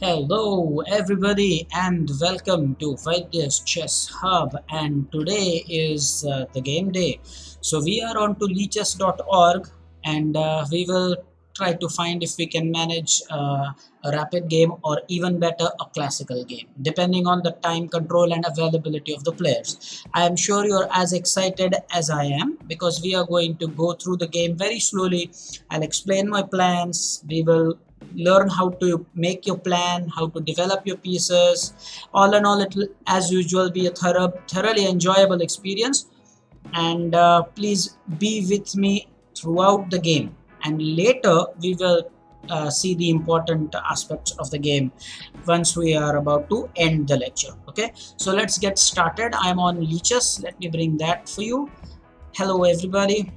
Hello everybody and welcome to Vaidya's Chess Hub, and today is the game day. So we are on to leechess.org, and we will try to find if we can manage a rapid game, or even better, a classical game, depending on the time control and availability of the players. I am sure you are as excited as I am, because we are going to go through the game very slowly. I'll explain my plans. We will learn how to make your plan, how to develop your pieces. All in all, it will as usual be a thoroughly enjoyable experience, and please be with me throughout the game, and later we will see the important aspects of the game once we are about to end the lecture. Okay, so let's get started. I'm on leeches. Let me bring that for you. Hello everybody,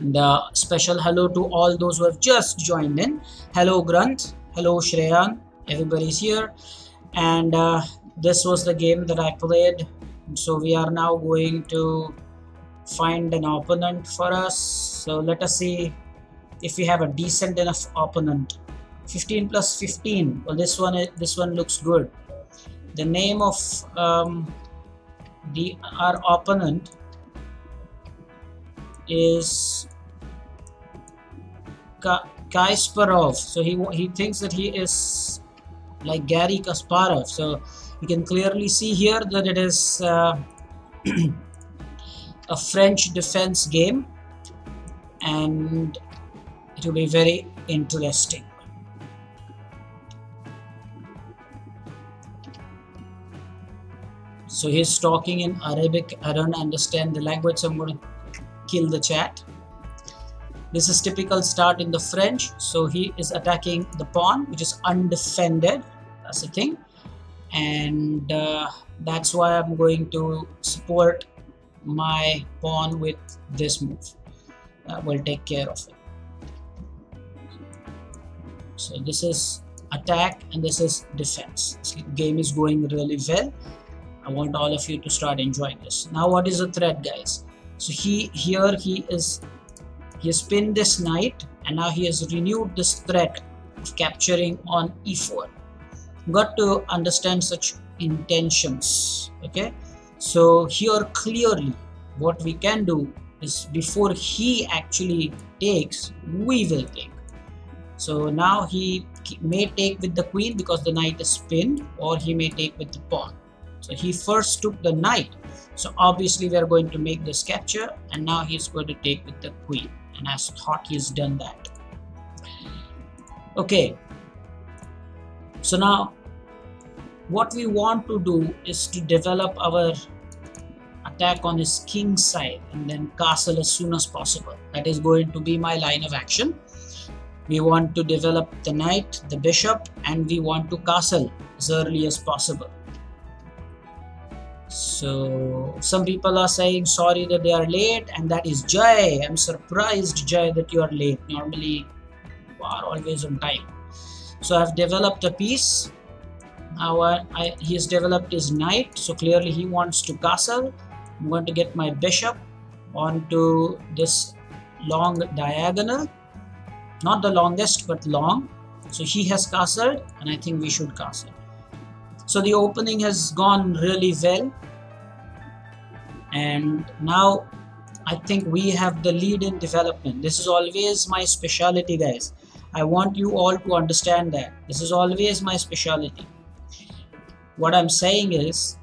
and special hello to all those who have just joined in. Hello Grant, hello Shreyan, everybody's here. And this was the game that I played. So we are now going to find an opponent for us. So let us see if we have a decent enough opponent. 15 plus 15. Well, this one looks good. The name of our opponent is Kasparov. So he thinks that he is like Gary Kasparov. So you can clearly see here that it is a French defense game, and it will be very interesting. So he's talking in Arabic. I don't understand the language, so I'm going to kill the chat. This is typical start in the French. So he is attacking the pawn, which is undefended. That's the thing, and that's why I'm going to support my pawn with this move. We'll take care of it. So this is attack and this is defense. This game is going really well. I want all of you to start enjoying this. Now what is the threat, guys? So he has pinned this knight, and now he has renewed this threat of capturing on e4. Got to understand such intentions. Okay, so here clearly what we can do is, before he actually takes, we will take. So now he may take with the queen because the knight is pinned, or he may take with the pawn. So he first took the knight, so obviously we are going to make this capture, and now he's going to take with the queen, and I thought he's done that. Okay, so now what we want to do is to develop our attack on his king side and then castle as soon as possible. That is going to be my line of action. We want to develop the knight, the bishop, and we want to castle as early as possible. So some people are saying sorry that they are late, and that is Jay. I'm surprised, Jay, that you are late. Normally you are always on time. So I've developed a piece. Now he has developed his knight, so clearly he wants to castle. I'm going to get my bishop onto this long diagonal. Not the longest, but long. So he has castled, and I think we should castle. So the opening has gone really well, and now I think we have the lead in development. This is always my specialty, guys. I want you all to understand that this is always my specialty. What I'm saying is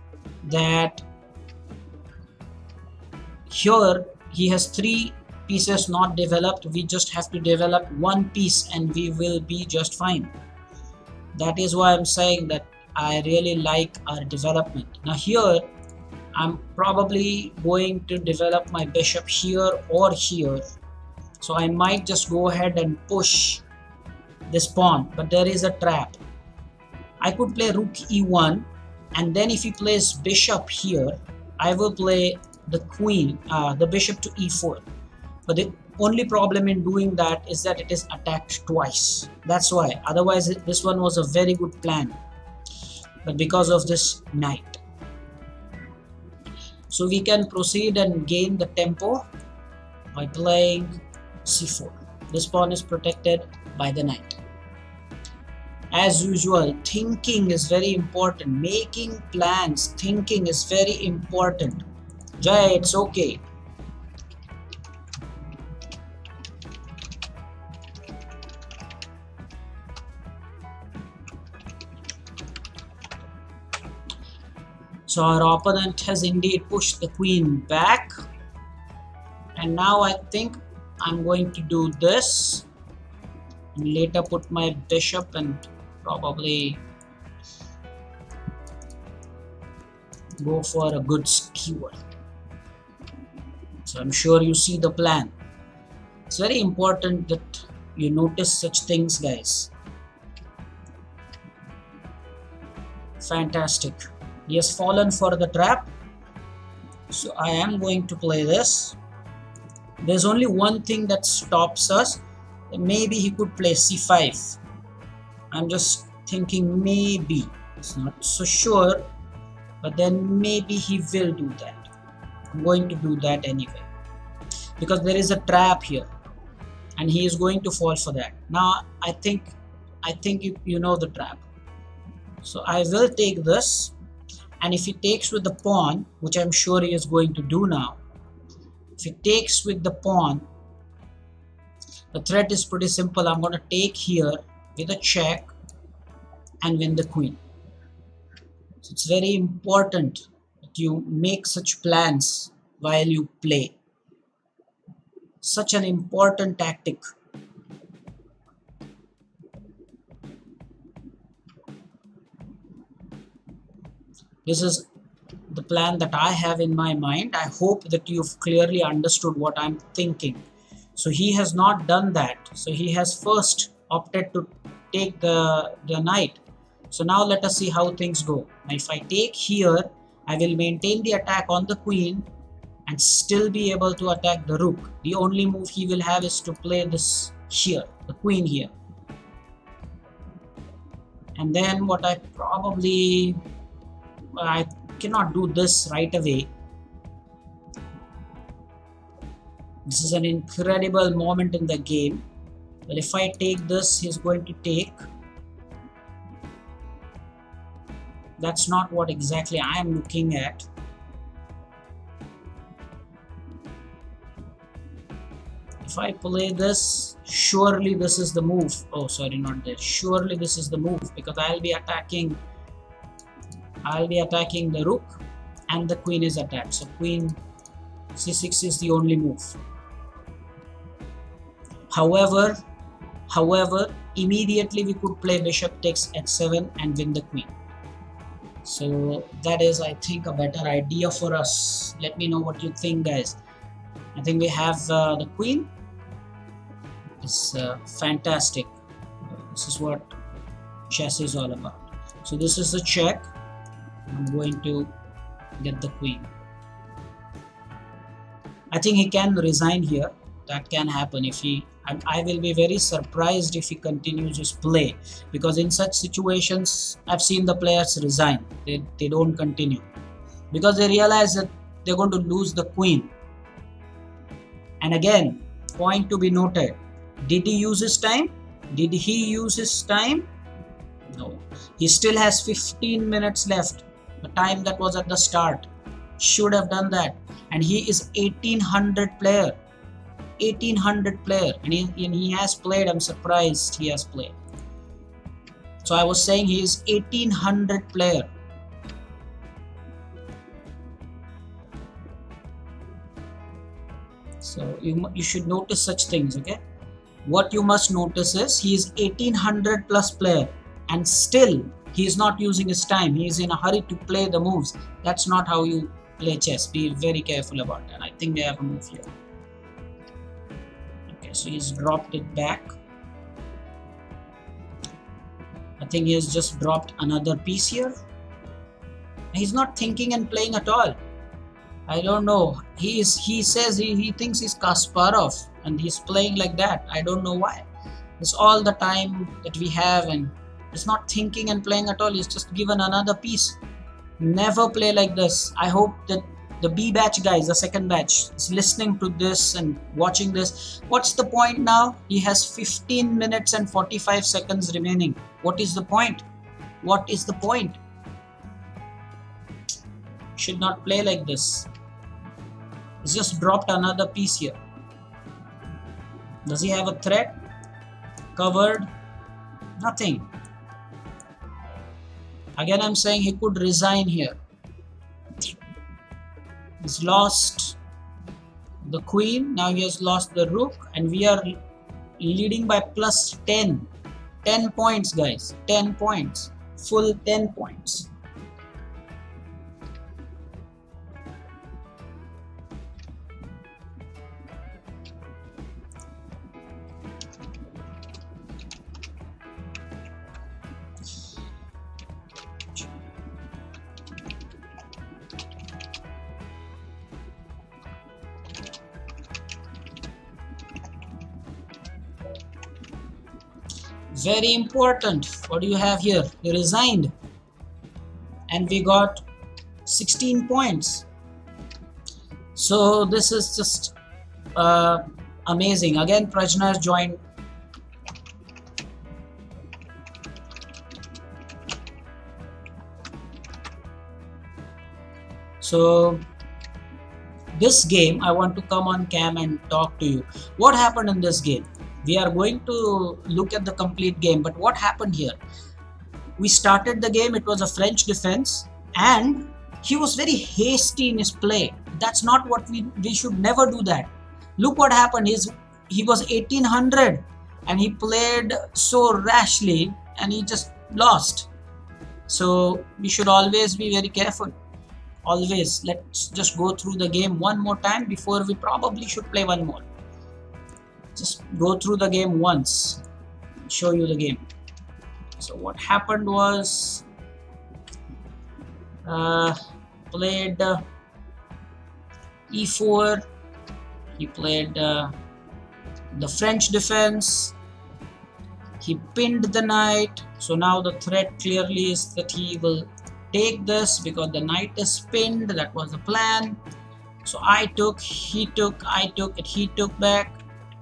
that here he has 3 pieces not developed. We just have to develop 1 piece and we will be just fine. That is why I'm saying that I really like our development. Now here I'm probably going to develop my bishop here or here, so I might just go ahead and push this pawn, but there is a trap. I could play rook e1, and then if he plays bishop here, I will play the queen, the bishop to e4. But the only problem in doing that is that it is attacked twice. That's why. Otherwise this one was a very good plan, but because of this knight. So we can proceed and gain the tempo by playing c4. This pawn is protected by the knight. As usual, thinking is very important. Making plans, thinking is very important. Jay, it's okay. So our opponent has indeed pushed the queen back. And now I think I'm going to do this. And later put my bishop and probably go for a good skewer. So I'm sure you see the plan. It's very important that you notice such things, guys. Fantastic. He has fallen for the trap. So I am going to play this. There's only one thing that stops us. Maybe he could play c5. I'm just thinking maybe. It's not so sure. But then maybe he will do that. I'm going to do that anyway. Because there is a trap here. And he is going to fall for that. Now I think you know the trap. So I will take this. And if he takes with the pawn, which I'm sure he is going to do now. If he takes with the pawn, the threat is pretty simple. I'm going to take here with a check and win the queen. So it's very important that you make such plans while you play. Such an important tactic. This is the plan that I have in my mind. I hope that you've clearly understood what I'm thinking. So he has not done that. So he has first opted to take the knight. So now let us see how things go. Now if I take here, I will maintain the attack on the queen and still be able to attack the rook. The only move he will have is to play this here, the queen here. And then what I cannot do this right away. This is an incredible moment in the game. But if I take this, he's going to take. That's not what exactly I am looking at. If I play this, surely this is the move. Oh, sorry, not that. Surely this is the move because I'll be attacking the rook and the queen is attacked. So queen c6 is the only move. However, immediately we could play bishop takes h7 and win the queen. So that is, I think, a better idea for us. Let me know what you think, guys. I think we have the queen. It's fantastic. This is what chess is all about. So this is a check. I'm going to get the queen. I think he can resign here. That can happen if he. I will be very surprised if he continues his play, because in such situations I've seen the players resign. They don't continue because they realize that they're going to lose the queen. And again, point to be noted, did he use his time? Did he use his time? No. He still has 15 minutes left. The time that was at the start. Should have done that. And he is 1800 player. 1800 player. And he has played. I'm surprised he has played. So I was saying he is 1800 player. So you should notice such things, okay? What you must notice is he is 1800 plus player and still he is not using his time. He is in a hurry to play the moves. That's not how you play chess. Be very careful about that. I think they have a move here. Okay, so he's dropped it back. I think he has just dropped another piece here. He's not thinking and playing at all. I don't know. He says he thinks he's Kasparov and he's playing like that. I don't know why. It's all the time that we have and he's not thinking and playing at all. He's just given another piece. Never play like this. I hope that The B batch guys, the second batch, is listening to this and watching this. What's the point now? He has 15 minutes and 45 seconds remaining. What is the point? What is the point? Should not play like this. He's just dropped another piece here. Does he have a threat? Covered? Nothing. Again, I'm saying he could resign here. He's lost the queen. Now he has lost the rook, and we are leading by plus 10. 10 points, guys. 10 points. Full 10 points. Very important. What do you have here? You resigned, and we got 16 points. So this is just amazing. Again, Prajna joined. So this game, I want to come on cam and talk to you. What happened in this game? We are going to look at the complete game, but what happened here? We started the game, it was a French defense, and he was very hasty in his play. That's not what we should never do that. Look what happened. He was 1800 and he played so rashly and he just lost. So we should always be very careful. Always. Let's just go through the game one more time before we probably should play one more. Just go through the game once, show you the game. So what happened was, played e4, he played the French defense, he pinned the knight. So now the threat clearly is that he will take this because the knight is pinned. That was the plan. So I took, he took, I took it, he took back.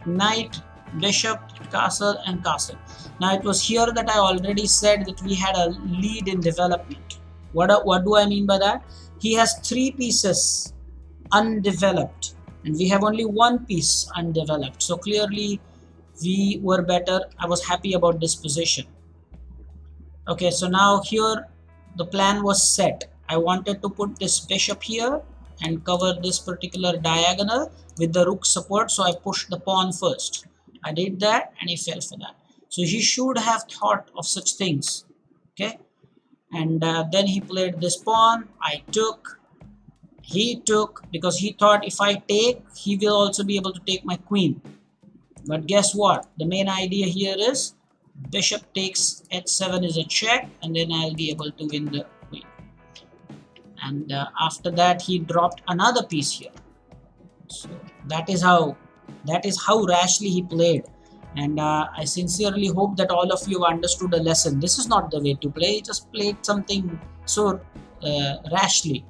Knight, bishop, castle, and castle. Now it was here that I already said that we had a lead in development. What do I mean by that? He has 3 pieces undeveloped and we have only 1 piece undeveloped. So clearly we were better. I was happy about this position. Okay, so now here the plan was set. I wanted to put this bishop here and cover this particular diagonal with the rook support, so I pushed the pawn first. I did that and he fell for that. So he should have thought of such things. Okay, and then he played this pawn. I took, he took, because he thought if I take, he will also be able to take my queen. But guess what? The main idea here is bishop takes h7 is a check, and then I'll be able to win the queen. And after that he dropped another piece here. So that is how rashly he played, and I sincerely hope that all of you have understood a lesson. This is not the way to play. He just played something so rashly.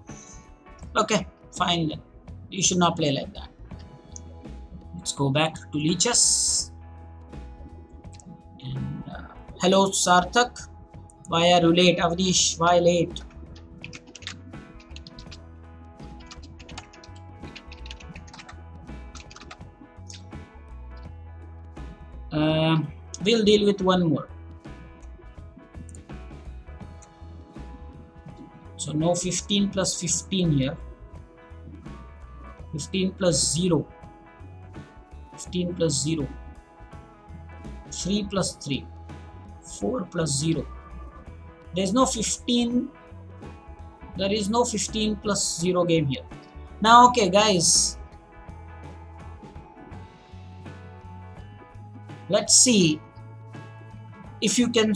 Okay, fine then. You should not play like that. Let's go back to leeches. And hello Sarthak, why are you late? Avnish, why late? We'll deal with one more. So no 15 plus 15 here. 15 plus 0. 15 plus 0. 3 plus 3. 4 plus 0. There's no 15. There is no 15 plus 0 game here. Now, okay, guys. Let's see if we can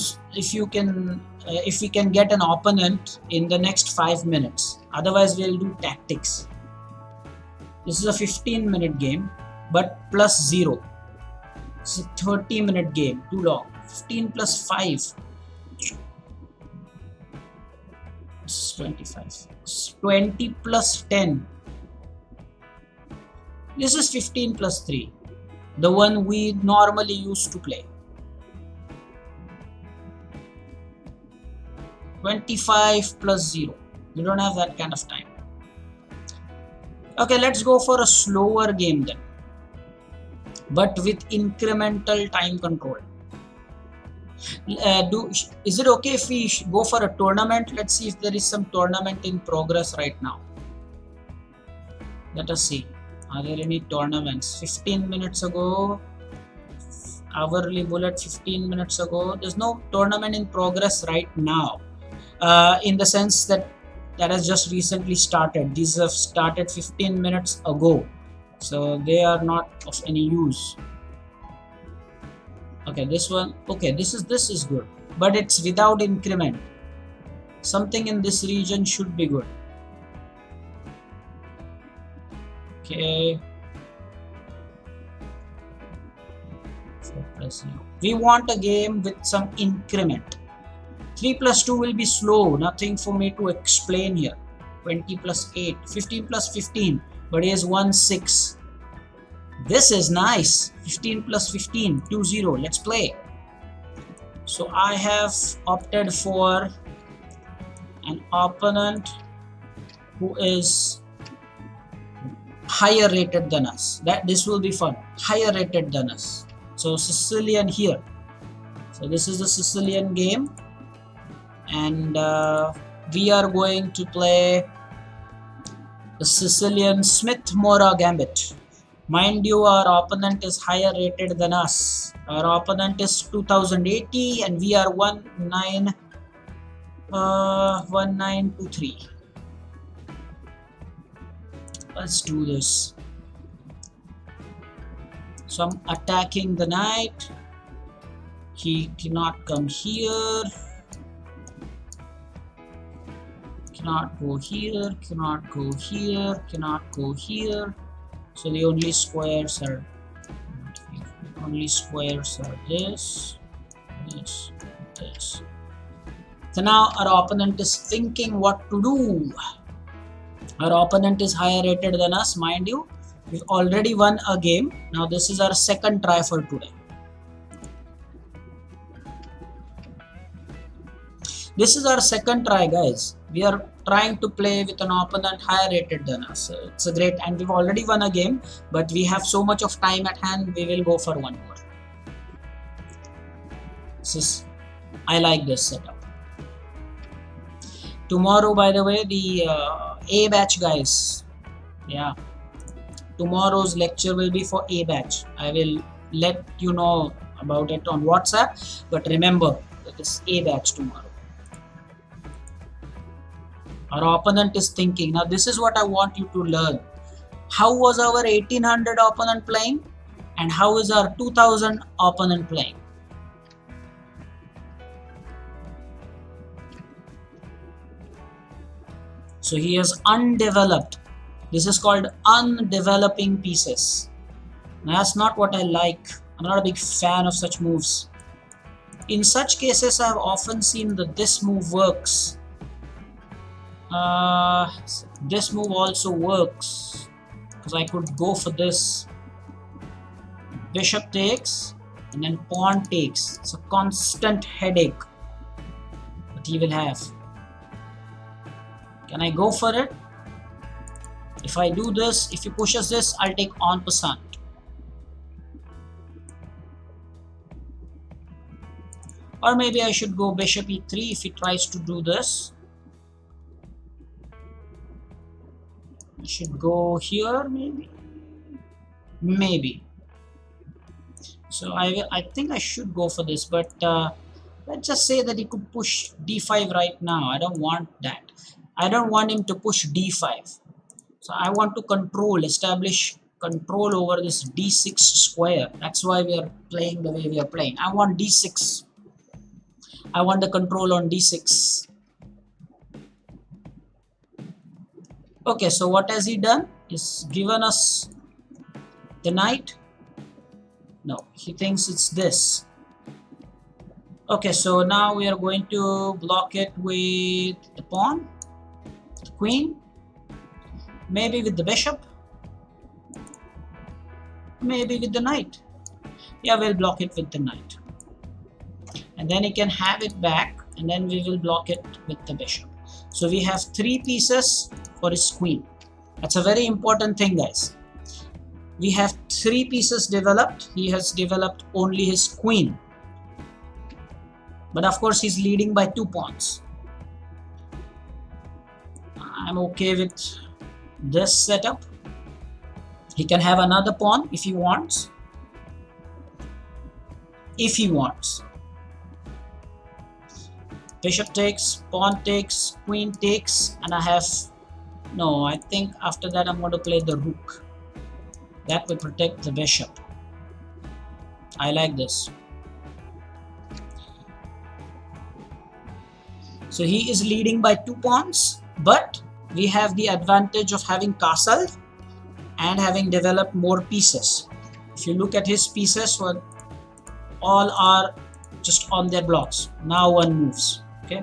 get an opponent in the next 5 minutes. Otherwise we'll do tactics. This is a 15-minute game, but plus 0. It's a 30-minute game, too long. 15 plus 5. It's 25. It's 20 plus 10. This is 15 plus 3, the one we normally used to play. 25 plus 0. We don't have that kind of time. Okay, let's go for a slower game then, but with incremental time control. Is it okay if we go for a tournament? Let's see if there is some tournament in progress right now. Let us see. Are there any tournaments? 15 minutes ago, hourly bullet 15 minutes ago. There's no tournament in progress right now, in the sense that has just recently started. These have started 15 minutes ago, so they are not of any use. Okay, this one. Okay, this is good, but it's without increment. Something in this region should be good. Okay. We want a game with some increment. 3 plus 2 will be slow. Nothing for me to explain here. 20 plus 8. 15 plus 15. But here's 1, 6. This is nice. 15 plus 15. 2, 0. Let's play. So I have opted for an opponent who is higher rated than us. This will be fun. Higher rated than us. So Sicilian here. So this is the Sicilian game, and we are going to play the Sicilian Smith-Morra Gambit. Mind you, our opponent is higher rated than us. Our opponent is 2080 and we are 1923. Let's do this. So I'm attacking the knight. He cannot come here. Cannot go here. Cannot go here. Cannot go here. So the only squares are this, this, this. So now our opponent is thinking what to do. Our opponent is higher rated than us, mind you. We've already won a game. Now this is our second try for today. This is our second try, guys. We are trying to play with an opponent higher rated than us. It's a great, and we've already won a game, but we have so much of time at hand, we will go for one more. I like this setup. Tomorrow, by the way, the A batch guys, yeah, tomorrow's lecture will be for A batch. I will let you know about it on WhatsApp, but remember it is A batch tomorrow. Our opponent is thinking. Now this is what I want you to learn. How was our 1800 opponent playing and how is our 2000 opponent playing? So he is undeveloped. This is called undeveloping pieces. Now, that's not what I like. I'm not a big fan of such moves. In such cases, I have often seen that this move works. This move also works because I could go for this. Bishop takes and then pawn takes. It's a constant headache that he will have. Can I go for it? If I do this, if he pushes this, I'll take en passant. Or maybe I should go bishop e3 if he tries to do this. I should go here, maybe. So I think I should go for this, but let's just say that he could push d5 right now. I don't want that. I don't want him to push d5. So I want to establish control over this d6 square. That's why we are playing the way we are playing. I want d6. I want the control on d6. Okay, so what has he done? He's given us the knight. No, he thinks it's this. Okay, so now we are going to block it with the pawn, the queen, maybe with the bishop. maybe with the knight. Yeah, we'll block it with the knight. And then he can have it back, and then we will block it with the bishop. So we have 3 pieces for his queen. That's a very important thing, guys. We have 3 pieces developed. He has developed only his queen. But of course, he's leading by 2 pawns. I'm okay with this setup. He can have another pawn if he wants. If he wants. Bishop takes, pawn takes, queen takes, and I have... No, I think after that I'm going to play the rook. That will protect the bishop. I like this. So he is leading by 2 pawns, but we have the advantage of having castled and having developed more pieces. If you look at his pieces, well, all are just on their blocks. Now one moves. Okay,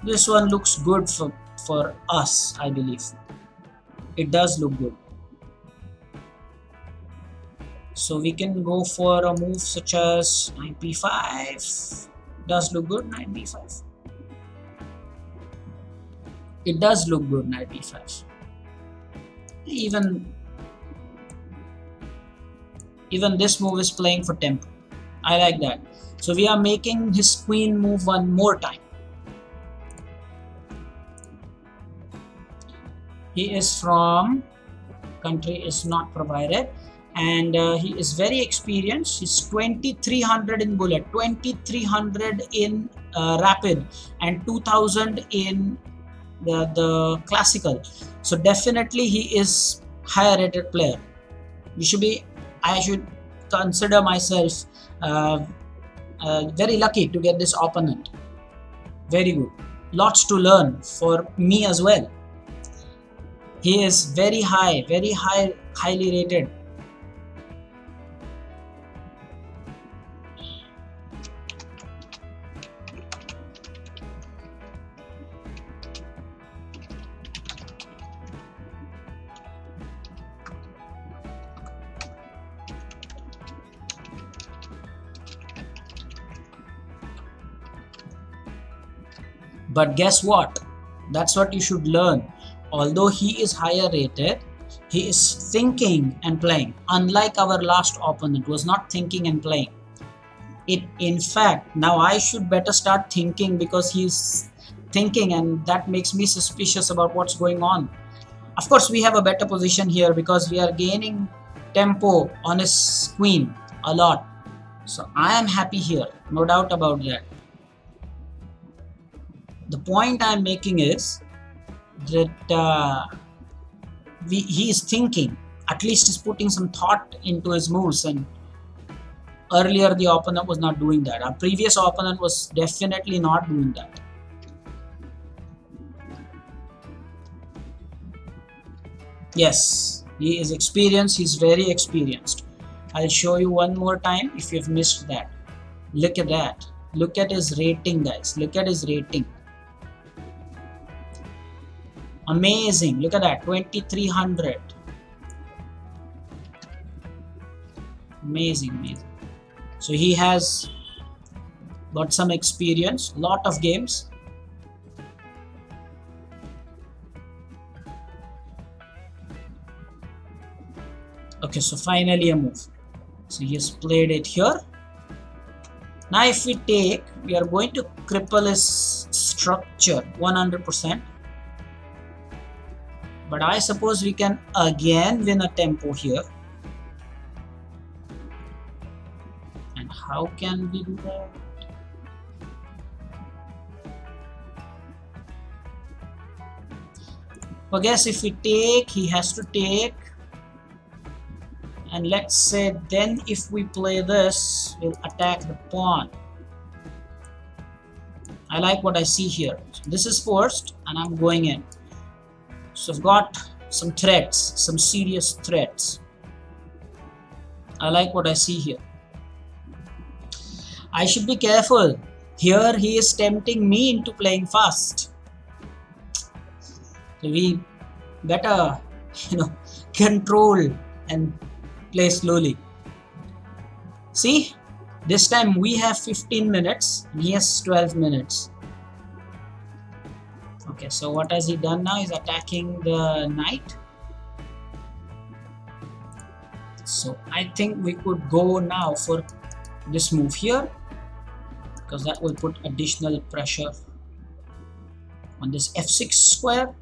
this one looks good for us, I believe. It does look good. So we can go for a move such as knight b5. Does look good, knight b5. It does look good, knight b5. Even this move is playing for tempo. I like that. So we are making his queen move one more time. He is from country is not provided, and he is very experienced. He's 2300 in bullet, 2300 in rapid, and 2000 in the classical. So definitely he is higher rated player. I should consider myself very lucky to get this opponent. Very good. Lots to learn for me as well. He is very highly rated. But guess what? That's what you should learn. Although he is higher rated, he is thinking and playing. Unlike our last opponent was not thinking and playing. In fact, now I should better start thinking, because he's thinking, and that makes me suspicious about what's going on. Of course, we have a better position here because we are gaining tempo on his queen a lot. So I am happy here, no doubt about that. The point I'm making is that he is thinking, at least he's putting some thought into his moves, and earlier the opponent was not doing that. Our previous opponent was definitely not doing that. Yes, he is experienced, he's very experienced. I'll show you one more time if you've missed that. Look at that. Look at his rating, guys. Look at his rating. Amazing. Look at that. 2300. Amazing. So he has got some experience, lot of games. Okay, so finally a move. So he has played it here. Now if we take, we are going to cripple his structure 100%. But I suppose we can again win a tempo here. And how can we do that? I guess if we take, he has to take. And let's say then if we play this, we'll attack the pawn. I like what I see here. So this is forced and I'm going in. So I've got some threats, some serious threats. I like what I see here. I should be careful. Here he is tempting me into playing fast. So we better, control and play slowly. See, this time we have 15 minutes and he has 12 minutes. Okay, so what has he done now? He's attacking the knight. So I think we could go now for this move here, because that will put additional pressure on this f6 square.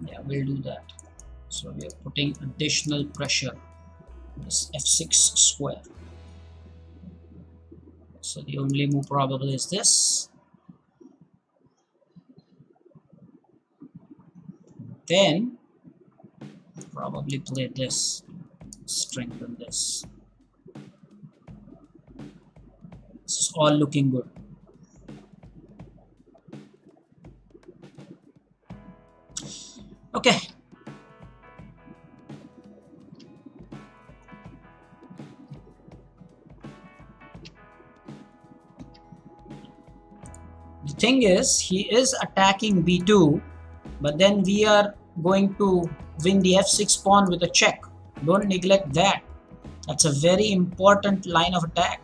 Yeah, we'll do that. So we are putting additional pressure on this f6 square. So the only move probably is this. Then probably play this, strengthen this. This is all looking good. Okay. The thing is, he is attacking b2, but then we are going to win the f6 pawn with a check. Don't neglect that. That's a very important line of attack.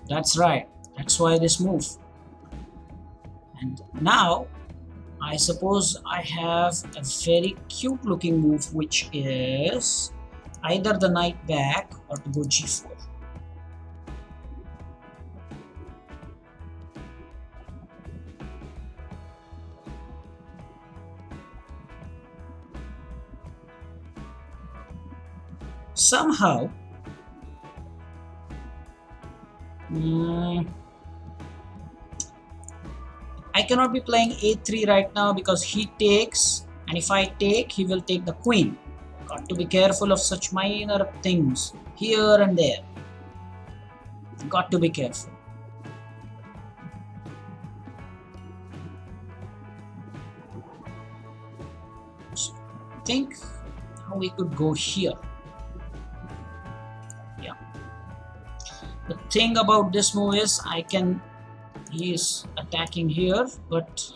That's right. That's why this move. And now I suppose I have a very cute looking move, which is either the knight back or to go g4. Somehow I cannot be playing a3 right now because he takes, and if I take, he will take the queen. Got to be careful of such minor things here and there. Got to be careful. So I think how we could go here. Yeah. The thing about this move is he is attacking here, but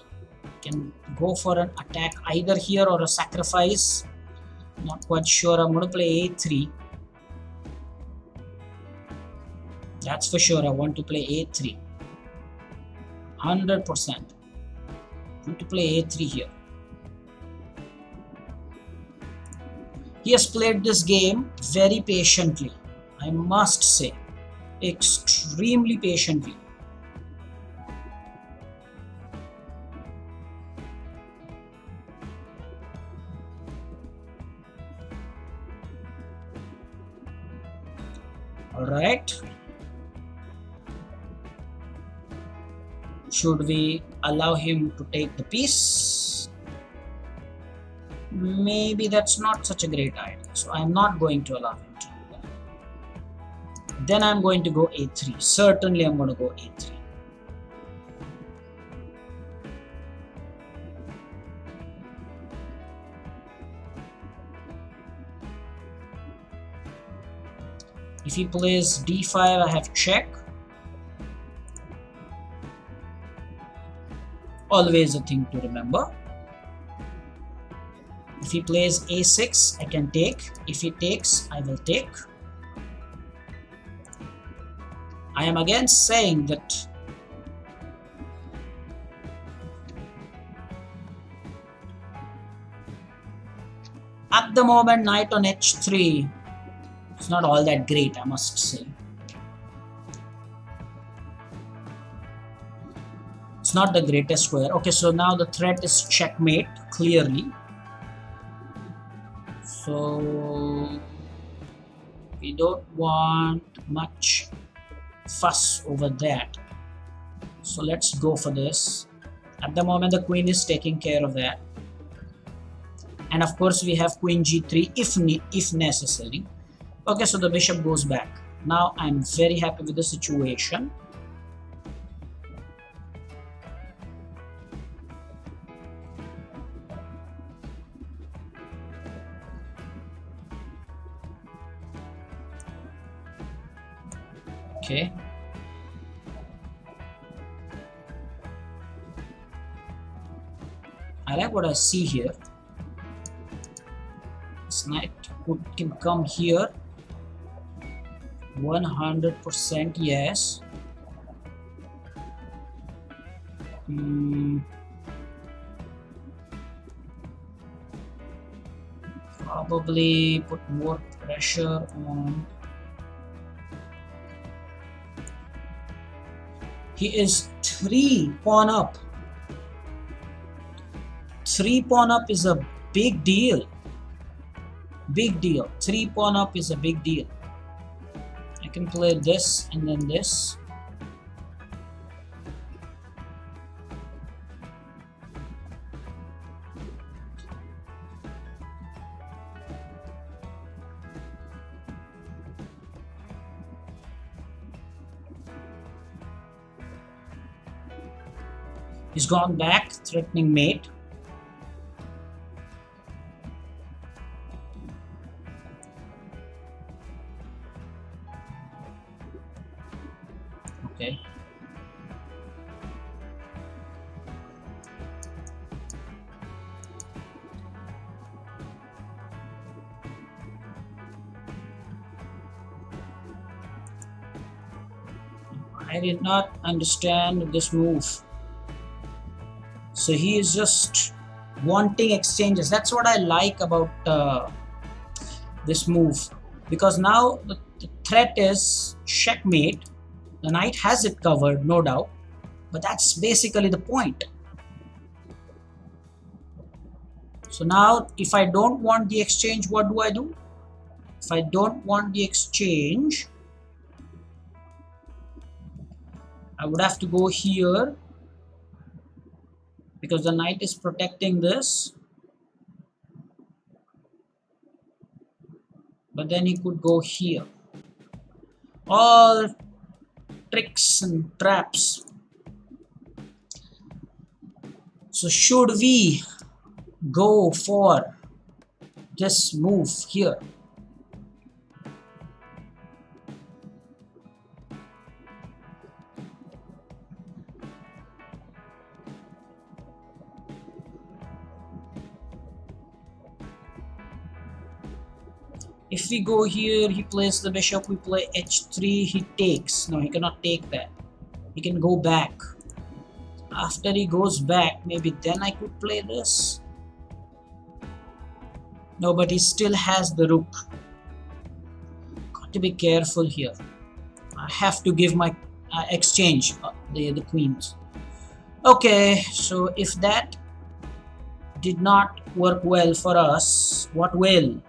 can go for an attack either here or a sacrifice. Not quite sure. I'm going to play a3. That's for sure. I want to play a3. 100%. I want to play a3 here. He has played this game very patiently, I must say. Extremely patiently. Alright. Should we allow him to take the piece? Maybe that's not such a great idea. So I'm not going to allow him to do that. Then I'm going to go a3. Certainly I'm going to go a3. If he plays d5, I have check. Always a thing to remember. If he plays a6, I can take. If he takes, I will take. I am again saying that at the moment knight on h3 it's not all that great, I must say. It's not the greatest square. Okay, so now the threat is checkmate, clearly. So we don't want much fuss over that. So let's go for this. At the moment the queen is taking care of that. And of course we have queen g3 if necessary. Okay, so the bishop goes back. Now I'm very happy with the situation. Okay. I like what I see here. This knight can come here. 100% yes. Probably put more pressure on. He is 3 pawn up. 3 pawn up is a big deal. Big deal. 3 pawn up is a big deal. I can play this and then this. He's gone back, threatening mate. Okay. I did not understand this move. So he is just wanting exchanges. That's what I like about this move, because now the threat is checkmate. The knight has it covered, no doubt, but that's basically the point. So now if I don't want the exchange, what do I do? If I don't want the exchange, I would have to go here, because the knight is protecting this. But then he could go here. All tricks and traps. So should we go for this move here? If we go here, he plays the bishop, we play h3, he takes. No, he cannot take that. He can go back. After he goes back, maybe then I could play this. No, but he still has the rook. Got to be careful here. I have to give my exchange the queens. Okay, so if that did not work well for us, what will?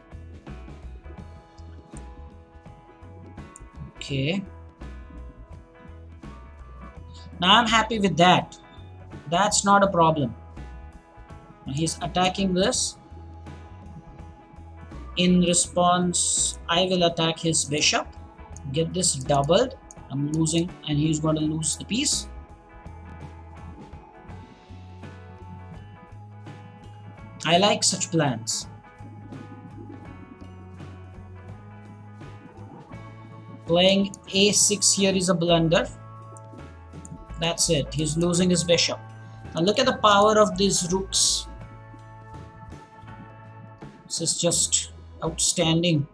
Okay. Now I'm happy with that. That's not a problem. He's attacking this. In response, I will attack his bishop. Get this doubled. I'm losing, and he's going to lose the piece. I like such plans. Playing a6 here is a blunder. That's it. He's losing his bishop. Now look at the power of these rooks. This is just outstanding.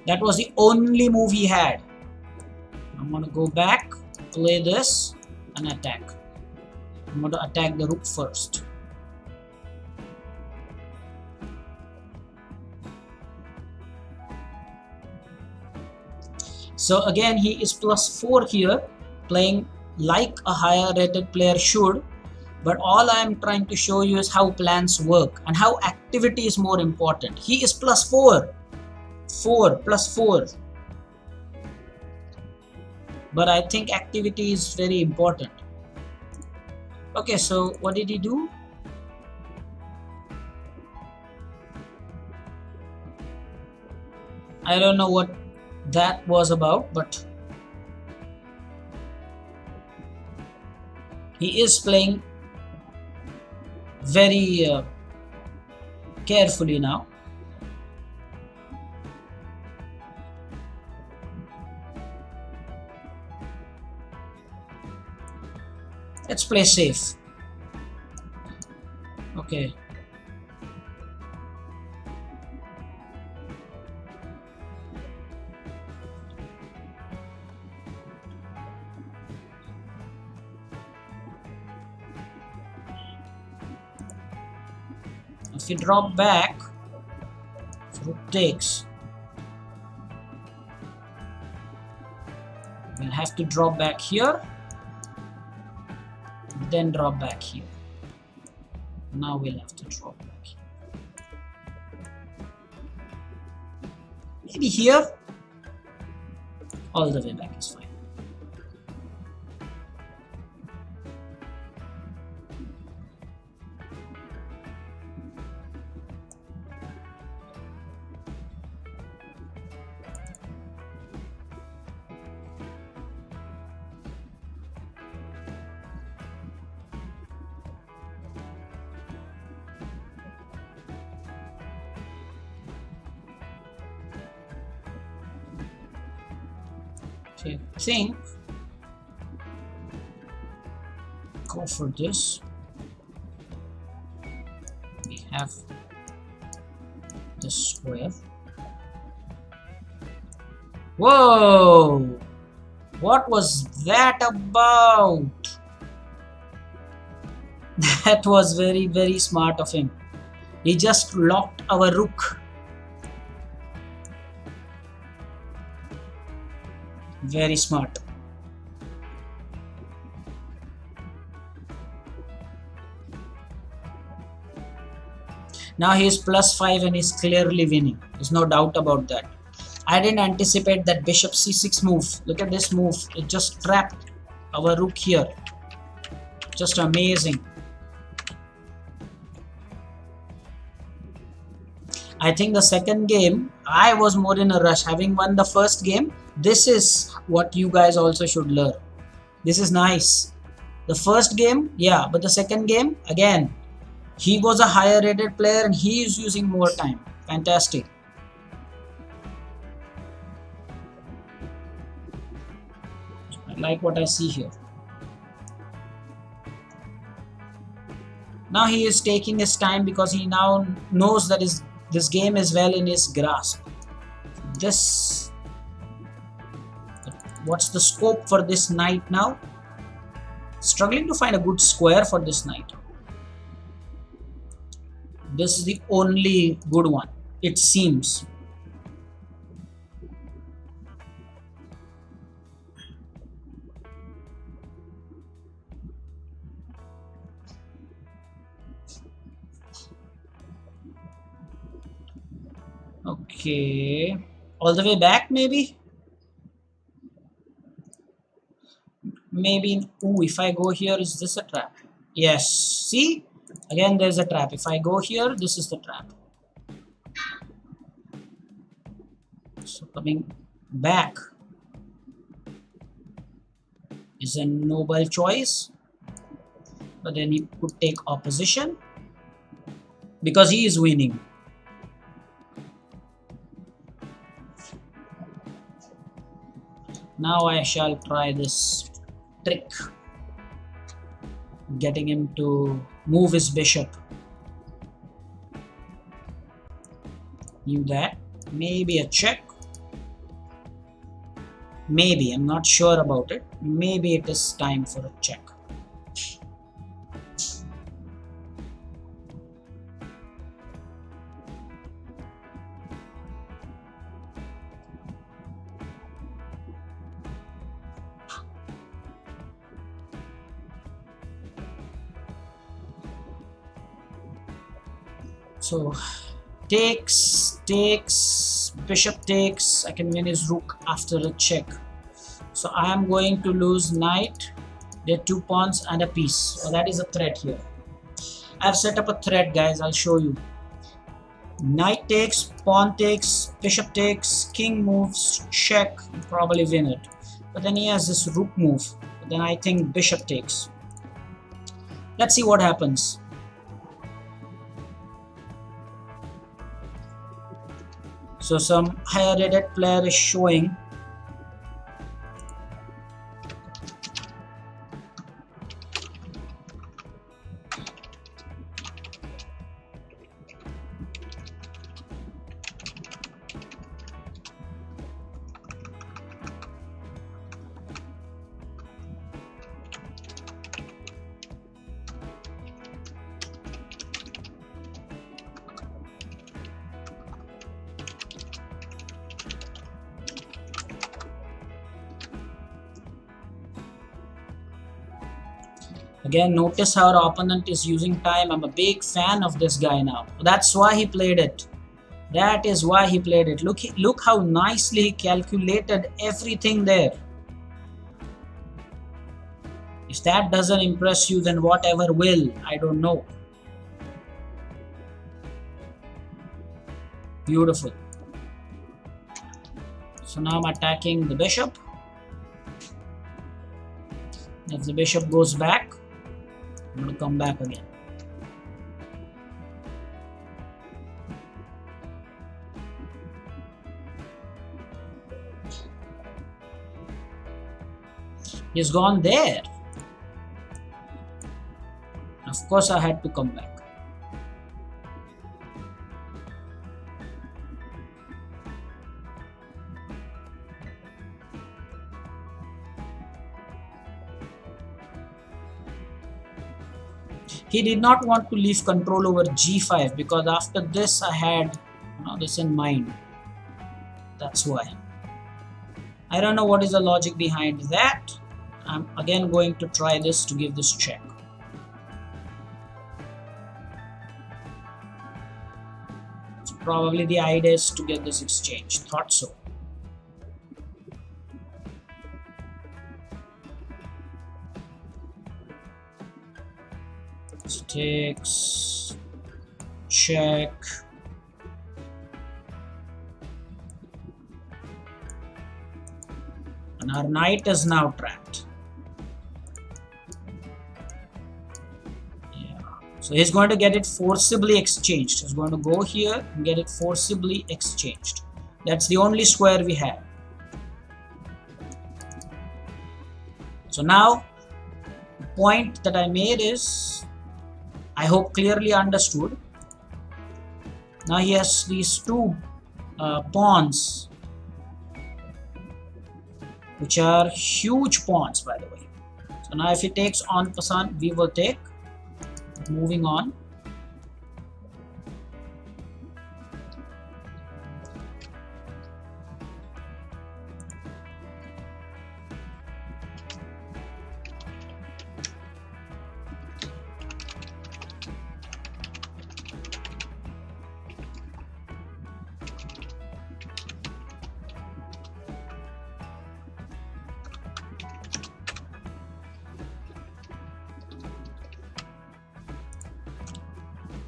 That was the only move he had. I'm going to go back, play this, and attack. I'm going to attack the rook first. So again, he is +4 here, playing like a higher rated player should. But all I am trying to show you is how plans work and how activity is more important. He is +4. 4 +4. But I think activity is very important. Okay, so what did he do? I don't know what that was about, but He is playing very carefully now. Let's play safe. Okay. If we drop back, rook takes. We'll have to drop back here, then drop back here. Now we'll have to drop back here. Maybe here. All the way back is fine. I think go for this. We have this square. Whoa! What was that about? That was very, very smart of him. He just locked our rook. Very smart. Now he is +5 and is clearly winning. There's no doubt about that. I didn't anticipate that bishop c6 move. Look at this move. It just trapped our rook here. Just amazing. I think the second game, I was more in a rush. Having won the first game, this is what you guys also should learn. This is nice. The first game, yeah, but the second game, again, he was a higher rated player and he is using more time. Fantastic. I like what I see here. Now he is taking his time because he now knows that this game is well in his grasp. What's the scope for this knight now? Struggling to find a good square for this knight. This is the only good one, it seems. Okay, all the way back maybe? Maybe, ooh, if I go here, is this a trap? Yes, see? Again, there's a trap. If I go here, this is the trap. So coming back is a noble choice. But then he could take opposition because he is winning. Now I shall try this trick, getting him to move his bishop. Knew that. Maybe a check. Maybe, I'm not sure about it. Maybe it is time for a check. So takes, bishop takes. I can win his rook after a check. So I am going to lose knight. There are 2 pawns and a piece. So that is a threat here. I have set up a threat, guys. I'll show you. Knight takes, pawn takes, bishop takes, king moves, check, probably win it. But then he has this rook move. But then I think bishop takes. Let's see what happens. So some higher rated player is showing. Again, notice how our opponent is using time. I'm a big fan of this guy now. That's why he played it. That is why he played it. Look how nicely he calculated everything there. If that doesn't impress you, then whatever will, I don't know. Beautiful. So now I'm attacking the bishop. If the bishop goes back, I'm going to come back again. He's gone there. Of course, I had to come back. He did not want to leave control over g5 because after this I had this in mind. That's why. I don't know what is the logic behind that. I'm again going to try this to give this check. So probably the idea is to get this exchange. Thought so. Takes, check, and our knight is now trapped. Yeah, so he's going to get it forcibly exchanged. He's going to go here and get it forcibly exchanged. That's the only square we have. So now the point that I made is, I hope clearly understood. Now he has these two pawns, which are huge pawns, by the way. So now if he takes en passant, we will take. Moving on.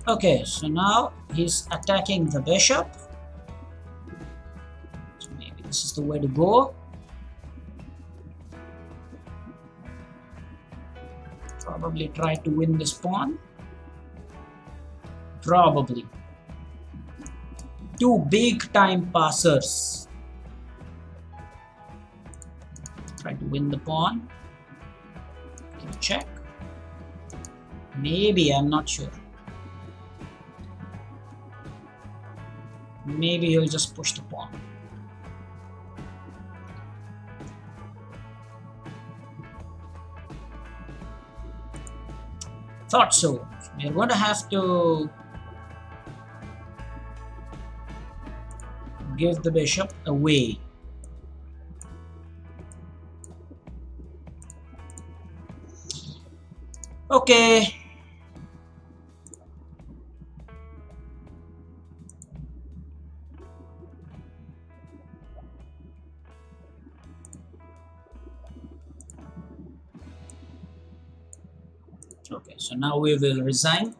Okay, so now he's attacking the bishop. So maybe this is the way to go. Probably try to win this pawn. Probably. Two big time passers. Try to win the pawn. Check. Maybe, I'm not sure. Maybe he'll just push the pawn. Thought so. We're going to have to give the bishop away. Okay. Okay, so now we will resign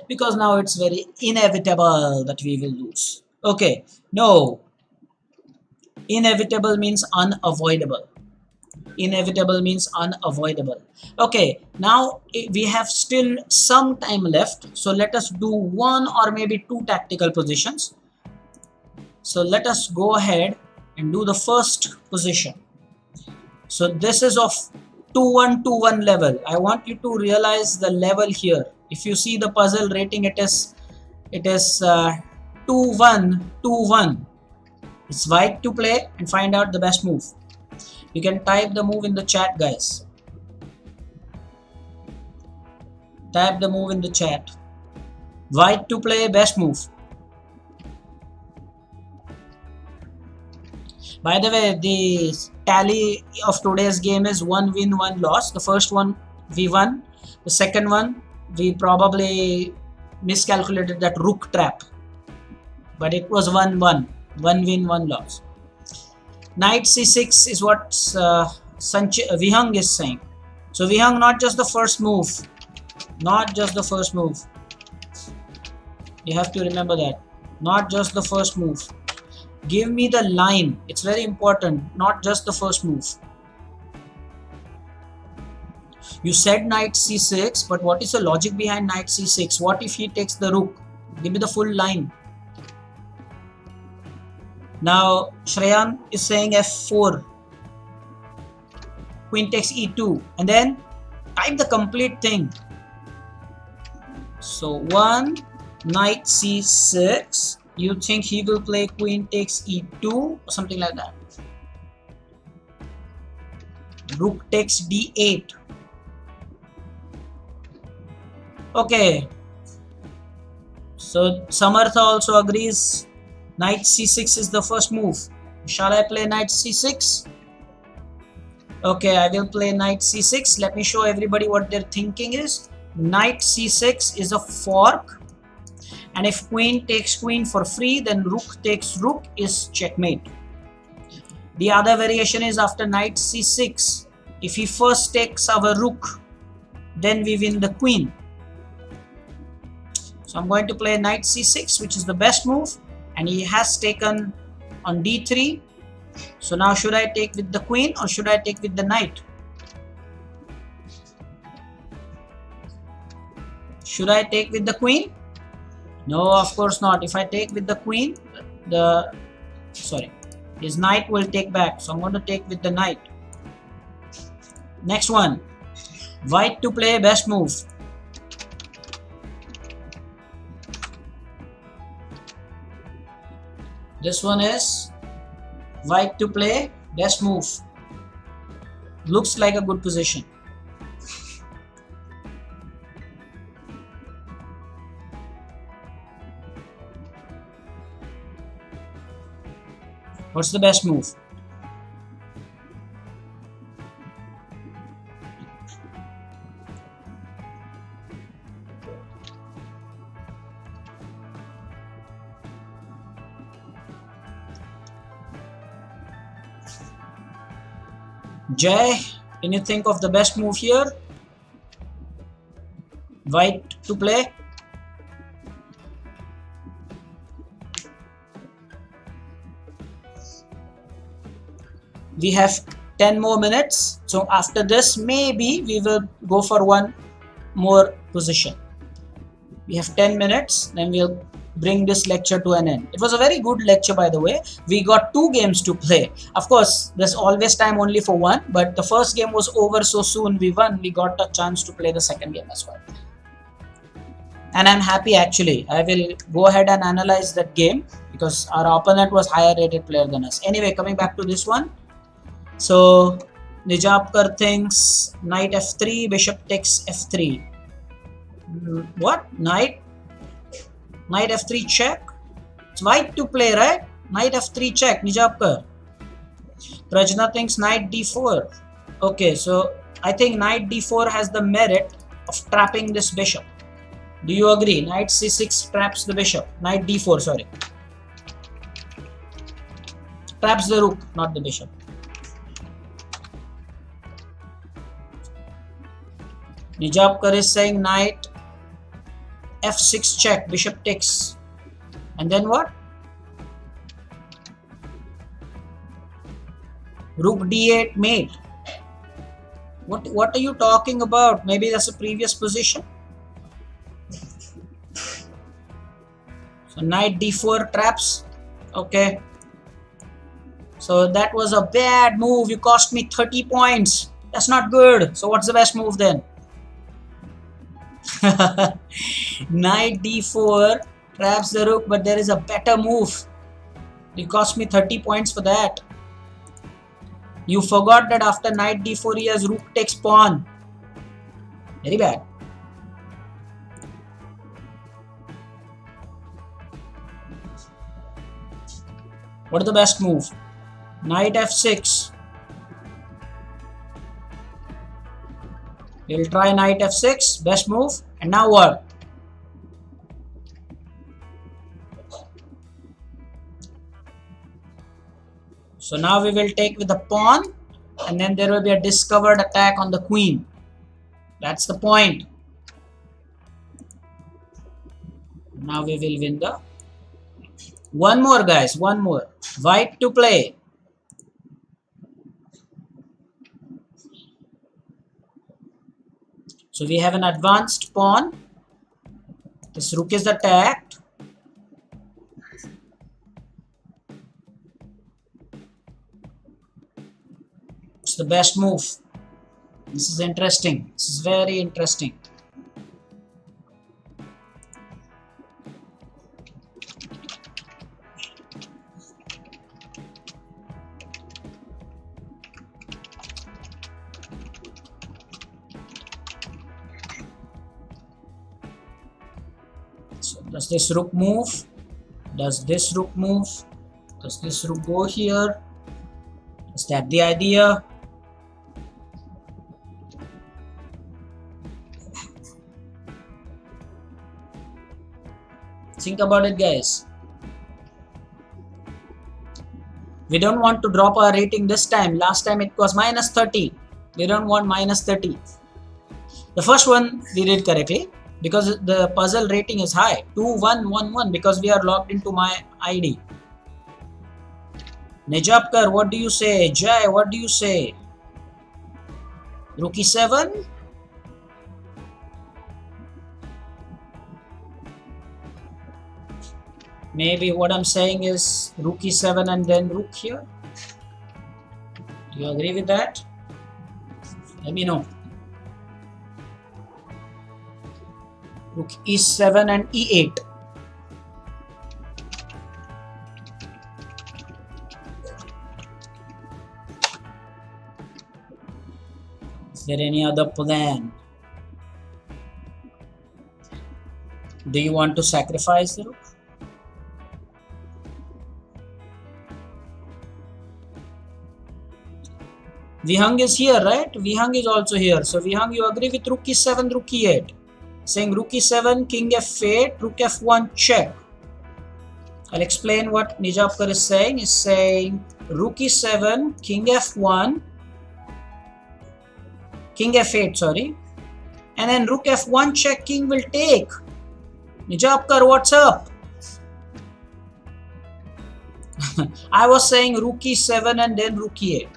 because now it's very inevitable that we will lose. Okay, no. Inevitable means unavoidable. Inevitable means unavoidable. Okay, now we have still some time left, so let us do one or maybe two tactical positions. So let us go ahead and do the first position. So this is of 2-1-2-1 level. I want you to realize the level here. If you see the puzzle rating, it is 2-1-2-1. It's white to play and find out the best move. You can type the move in the chat, guys. Type the move in the chat. White to play, best move. By the way, the tally of today's game is 1 win, 1 loss. The first one we won. The second one we probably miscalculated that rook trap. But it was 1-1. 1 win, 1 loss. Knight c6 is what Vihang is saying. So Vihang, not just the first move. Not just the first move. You have to remember that. Not just the first move. Give me the line. It's very important. Not just the first move. You said knight c6, but what is the logic behind knight c6? What if he takes the rook? Give me the full line. Now Shreyan is saying f4. Queen takes e2. And then type the complete thing. So 1, knight c6. You think he will play queen takes e2 or something like that. Rook takes d8. Okay. So Samartha also agrees knight c6 is the first move. Shall I play knight c6? Okay, I will play knight c6. Let me show everybody what their thinking is. Knight c6 is a fork. And if queen takes queen for free, then rook takes rook is checkmate. The other variation is after knight c6. If he first takes our rook, then we win the queen. So I'm going to play knight c6, which is the best move. And he has taken on d3. So now should I take with the queen or should I take with the knight? Should I take with the queen? No, of course not. If I take with the queen, his knight will take back. So I'm going to take with the knight. Next one. White to play, best move. This one is white to play, best move. Looks like a good position. What's the best move? Jay, can you think of the best move here? White to play. We have 10 more minutes. So after this, maybe we will go for one more position. We have 10 minutes, then we'll bring this lecture to an end. It was a very good lecture, by the way. We got 2 games to play. Of course, there's always time only for one, but the first game was over so soon we won. We got a chance to play the second game as well. And I'm happy actually. I will go ahead and analyze that game because our opponent was higher rated player than us. Anyway, coming back to this one. So Nijapkar thinks knight f3, bishop takes f3. What? Knight f3 check? It's white to play, right? Knight f3 check, Nijapkar. Prajna thinks knight d4. Okay, so I think knight d4 has the merit of trapping this bishop. Do you agree? Knight c6 traps the bishop. Knight d4, sorry. Traps the rook, not the bishop. Nijapkar is saying knight f6 check, bishop takes. And then what? Rook d8 mate. What are you talking about? Maybe that's a previous position. So knight d4 traps. Okay. So that was a bad move. You cost me 30 points. That's not good. So what's the best move then? Knight d4 traps the rook, but there is a better move. You cost me 30 points for that. You forgot that after knight d4 he has rook takes pawn. Very bad. What is the best move? Knight f6. We'll try knight f6. Best move. And now what? So now we will take with the pawn, and then there will be a discovered attack on the queen. That's the point. Now we will win the... One more, guys. One more. White to play. So we have an advanced pawn. This rook is attacked. It's the best move. This is interesting. This is very interesting. So does this rook move? Does this rook move? Does this rook go here? Is that the idea? Think about it, guys. We don't want to drop our rating this time. Last time it was minus 30. We don't want minus 30. The first one we did correctly because the puzzle rating is high. 2111 because we are logged into my ID. Nejapkar, what do you say? Jai, what do you say? Rook e7? Maybe what I'm saying is rook e7 and then rook here. Do you agree with that? Let me know. Rook e7 and e8. Is there any other plan? Do you want to sacrifice the rook? Vihang is here, right? Vihang is also here. So Vihang, you agree with rook e7, rook e8. Saying rook e7, king f8, rook f1 check. I'll explain what Nijapkar is saying. He's saying rook e7, king f1, king f8, sorry. And then rook f1 check, king will take. Nijapkar, what's up? I was saying rook e7 and then rook e8.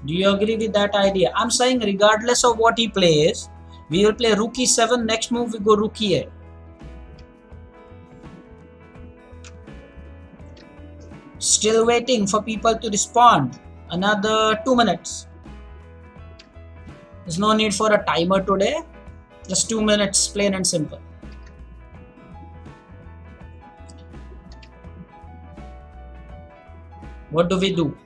Do you agree with that idea? I'm saying regardless of what he plays, we will play rook e7, next move we go rook e8. Still waiting for people to respond. Another 2 minutes. There's no need for a timer today. Just 2 minutes, plain and simple. What do we do?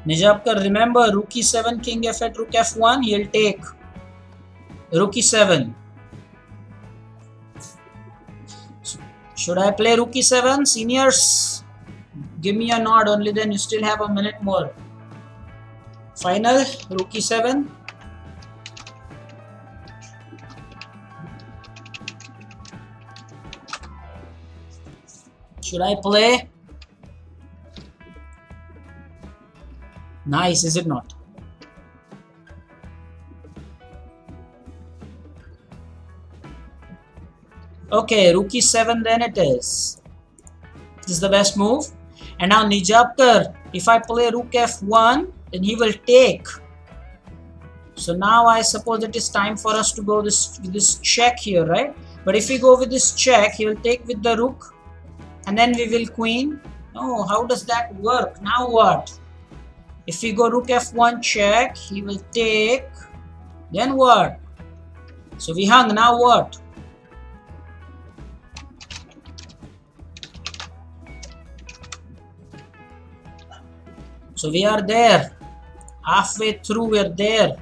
Nijapkar, remember rook e7, king f8, rook f1, he'll take. Rook e7. Should I play rook e7? Seniors, give me a nod, only then you still have a minute more. Final, rook e7. Should I play? Nice, is it not? Okay, rook e7 then it is. This is the best move. And now Nijapkar, if I play rook f1, then he will take. So now I suppose it is time for us to go with this check here, right? But if we go with this check, he will take with the rook. And then we will queen. No, how does that work? Now what? If we go rook f1 check, he will take. Then what? So we hung. Now what? So we are there. Halfway through, we are there.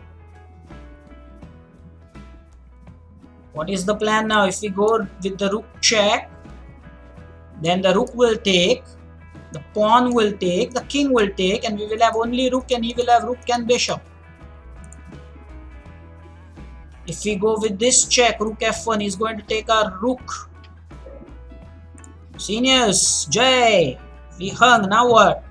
What is the plan now? If we go with the rook check, then the rook will take, the pawn will take, the king will take, and we will have only rook, and he will have rook and bishop. If we go with this check, rook f1, he is going to take our rook. Seniors, Jay, we hung. Now what?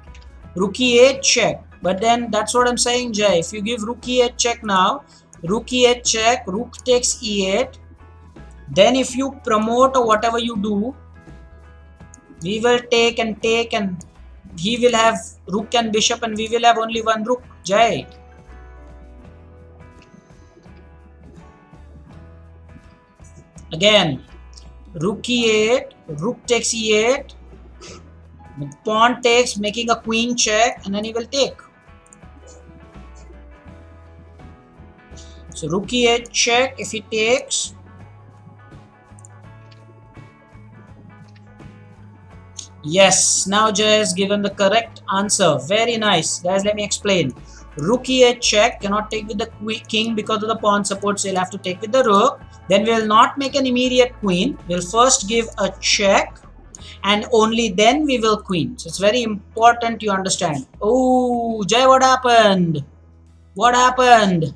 Rook e8 check. But then that's what I'm saying, Jay. If you give rook e8 check now, rook e8 check, rook takes e8. Then if you promote or whatever you do, we will take, and he will have rook and bishop, and we will have only one rook. Jai. Again, rook e8, rook takes e8, pawn takes, making a queen check, and then he will take. So rook e8 check, if he takes, yes, now Jay has given the correct answer. Very nice. Guys, let me explain. Rook e8 check, cannot take with the king because of the pawn support, so you'll have to take with the rook. Then we'll not make an immediate queen. We'll first give a check, and only then we will queen. So it's very important you understand. Oh, Jay, what happened? What happened?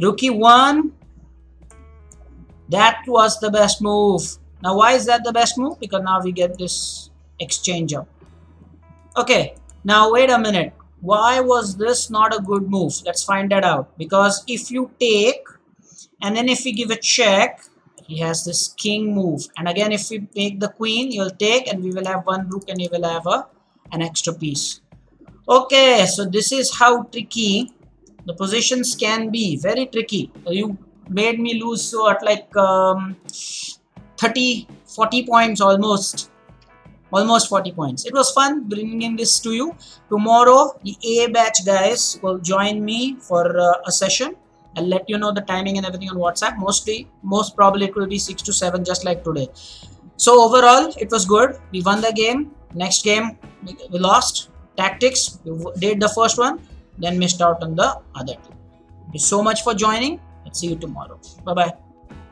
Rook e1. That was the best move. Now, why is that the best move? Because now we get this exchange up. Okay, now wait a minute. Why was this not a good move? Let's find that out. Because if you take, and then if we give a check, he has this king move. And again, if we make the queen, he'll take, and we will have one rook, and he will have an extra piece. Okay, so this is how tricky the positions can be. Very tricky. You made me lose so at like 40 points almost 40 points. It was fun bringing in this to you. Tomorrow the A batch guys will join me for a session. I'll let you know the timing and everything on WhatsApp. Most probably it will be 6 to 7 just like today. So overall it was good. We won the game. Next game we lost. Tactics, we did the first one, then missed out on the other two. Thank you so much for joining. Let's see you tomorrow. Bye bye.